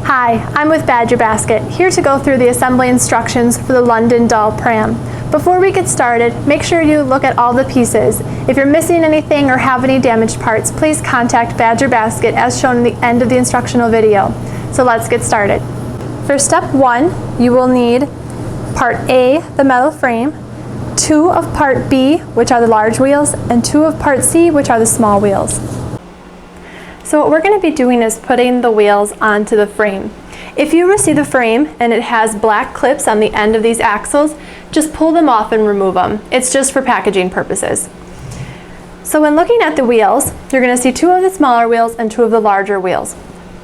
Hi, I'm with Badger Basket, here to go through the assembly instructions for the London Doll Pram. Before we get started, make sure you look at all the pieces. If you're missing anything or have any damaged parts, please contact Badger Basket as shown in the end of the instructional video. So let's get started. For step 1, you will need part A, the metal frame, 2 of part B, which are the large wheels, and 2 of part C, which are the small wheels. So what we're going to be doing is putting the wheels onto the frame. If you receive the frame and it has black clips on the end of these axles, just pull them off and remove them. It's just for packaging purposes. So when looking at the wheels, you're going to see 2 of the smaller wheels and 2 of the larger wheels.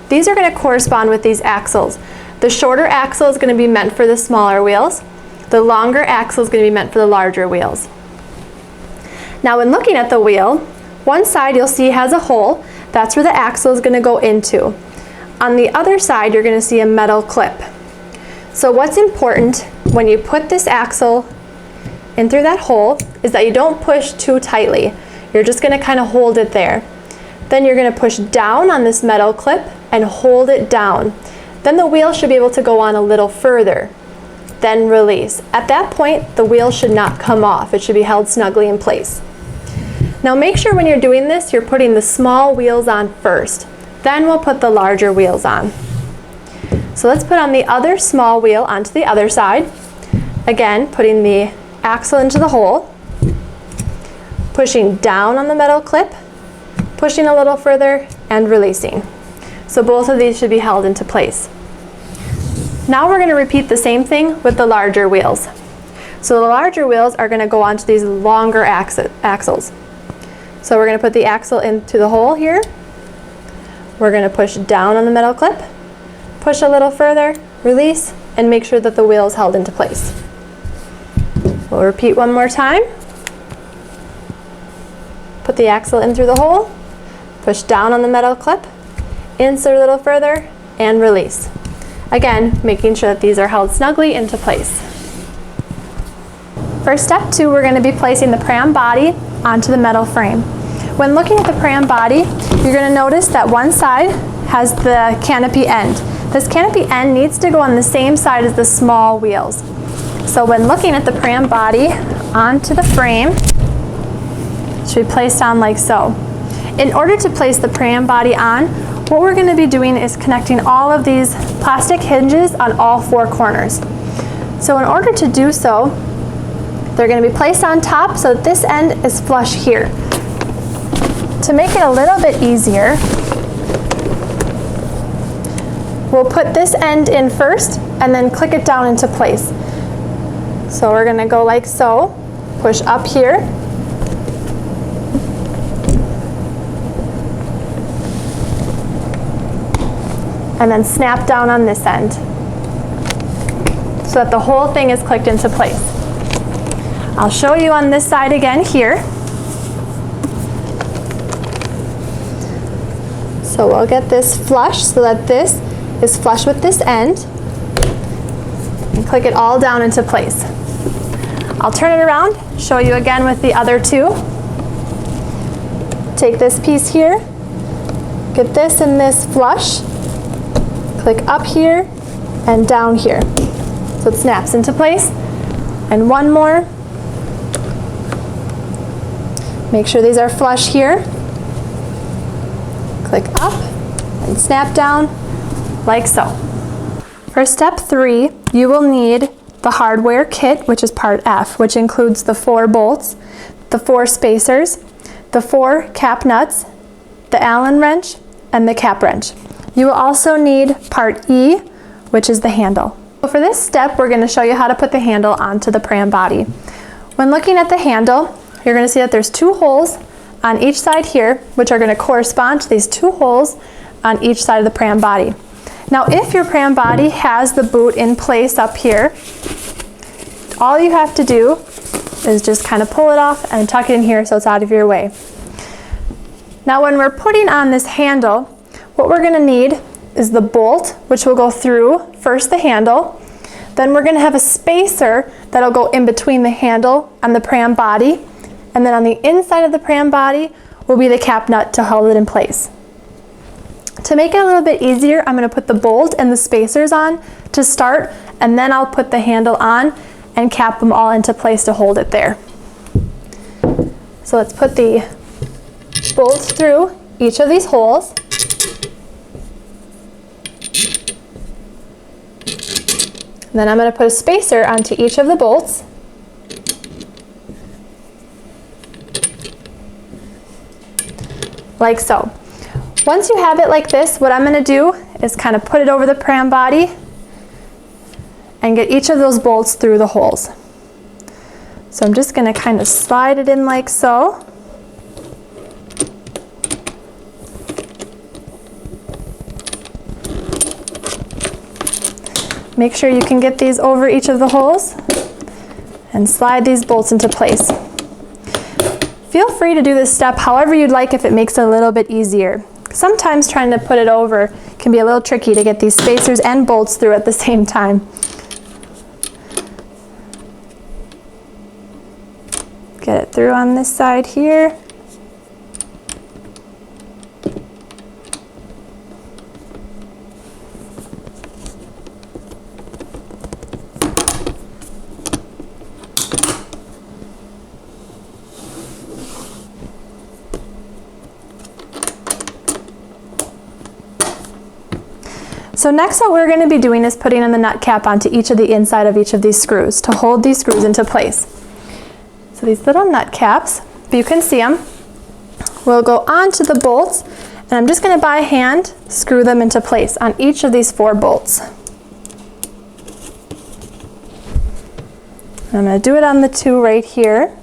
These are going to correspond with these axles. The shorter axle is going to be meant for the smaller wheels. The longer axle is going to be meant for the larger wheels. Now when looking at the wheel, one side you'll see has a hole. That's where the axle is going to go into. On the other side, you're going to see a metal clip. So what's important when you put this axle in through that hole is that you don't push too tightly. You're just going to kind of hold it there. Then you're going to push down on this metal clip and hold it down. Then the wheel should be able to go on a little further. Then release. At that point, the wheel should not come off. It should be held snugly in place. Now make sure when you're doing this, you're putting the small wheels on first. Then we'll put the larger wheels on. So let's put on the other small wheel onto the other side. Again, putting the axle into the hole, pushing down on the metal clip, pushing a little further, and releasing. So both of these should be held into place. Now we're going to repeat the same thing with the larger wheels. So the larger wheels are going to go onto these longer axles. So we're going to put the axle into the hole here. We're going to push down on the metal clip, push a little further, release, and make sure that the wheel is held into place. We'll repeat one more time. Put the axle in through the hole, push down on the metal clip, insert a little further, and release. Again, making sure that these are held snugly into place. For step 2, we're going to be placing the pram body onto the metal frame. When looking at the pram body, you're going to notice that one side has the canopy end. This canopy end needs to go on the same side as the small wheels. So when looking at the pram body onto the frame, it should be placed on like so. In order to place the pram body on, what we're going to be doing is connecting all of these plastic hinges on all 4 corners. So in order to do so, they're going to be placed on top so that this end is flush here. To make it a little bit easier, we'll put this end in first and then click it down into place. So we're going to go like so, push up here, and then snap down on this end so that the whole thing is clicked into place. I'll show you on this side again here. So we'll get this flush so that this is flush with this end and click it all down into place. I'll turn it around, show you again with the other 2. Take this piece here, get this and this flush, click up here and down here so it snaps into place. And one more. Make sure these are flush here. Click up and snap down like so. For step 3, you will need the hardware kit, which is part F, which includes the 4 bolts, the 4 spacers, the 4 cap nuts, the Allen wrench, and the cap wrench. You will also need part E, which is the handle. So for this step, we're going to show you how to put the handle onto the pram body. When looking at the handle, you're going to see that there's 2 holes on each side here, which are going to correspond to these 2 holes on each side of the pram body. Now if your pram body has the boot in place up here, all you have to do is just kind of pull it off and tuck it in here so it's out of your way. Now when we're putting on this handle, what we're going to need is the bolt, which will go through first the handle. Then we're going to have a spacer that'll go in between the handle and the pram body. And then on the inside of the pram body will be the cap nut to hold it in place. To make it a little bit easier, I'm going to put the bolt and the spacers on to start, and then I'll put the handle on and cap them all into place to hold it there. So let's put the bolts through each of these holes. And then I'm going to put a spacer onto each of the bolts. Like so. Once you have it like this, what I'm going to do is kind of put it over the pram body and get each of those bolts through the holes. So I'm just going to kind of slide it in like so. Make sure you can get these over each of the holes and slide these bolts into place. Feel free to do this step however you'd like if it makes it a little bit easier. Sometimes trying to put it over can be a little tricky to get these spacers and bolts through at the same time. Get it through on this side here. So next what we're going to be doing is putting in the nut cap onto each of the inside of each of these screws to hold these screws into place. So these little nut caps, if you can see them, will go onto the bolts, and I'm just going to by hand screw them into place on each of these 4 bolts. And I'm going to do it on the 2 right here.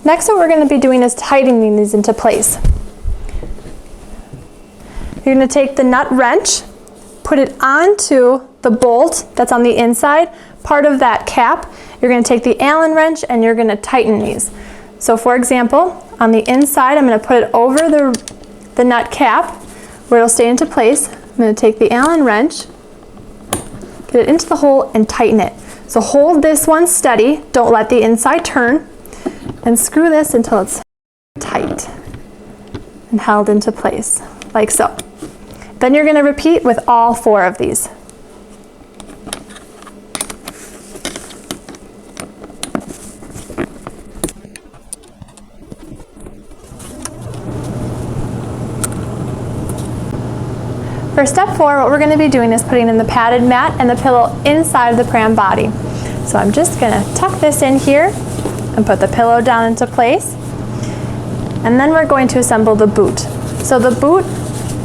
Next, what we're going to be doing is tightening these into place. You're going to take the nut wrench, put it onto the bolt that's on the inside, part of that cap. You're going to take the Allen wrench and you're going to tighten these. So for example, on the inside, I'm going to put it over the nut cap where it'll stay into place. I'm going to take the Allen wrench, get it into the hole and tighten it. So hold this one steady, don't let the inside turn, and screw this until it's tight and held into place, like so. Then you're going to repeat with all 4 of these. For step 4, what we're going to be doing is putting in the padded mat and the pillow inside the pram body. So I'm just going to tuck this in here and put the pillow down into place. And then we're going to assemble the boot. So the boot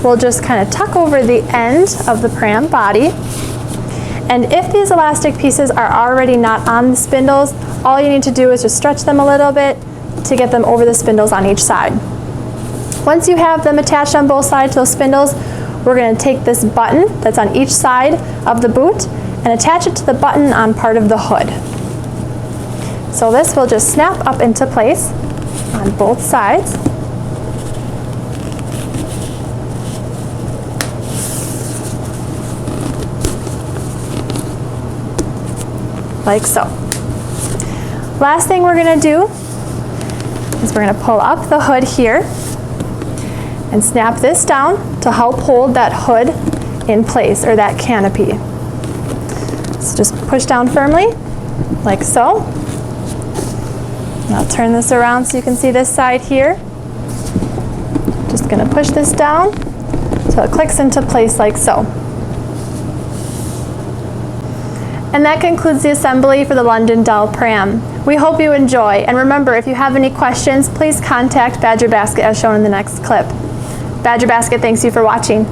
will just kind of tuck over the end of the pram body. And if these elastic pieces are already not on the spindles, all you need to do is just stretch them a little bit to get them over the spindles on each side. Once you have them attached on both sides to those spindles, we're going to take this button that's on each side of the boot and attach it to the button on part of the hood. So this will just snap up into place on both sides. Like so. Last thing we're going to do is we're going to pull up the hood here and snap this down to help hold that hood in place, or that canopy. So just push down firmly, like so. And I'll turn this around so you can see this side here. Just going to push this down so it clicks into place like so. And that concludes the assembly for the London Doll Pram. We hope you enjoy, and remember, if you have any questions, please contact Badger Basket as shown in the next clip. Badger Basket thanks you for watching.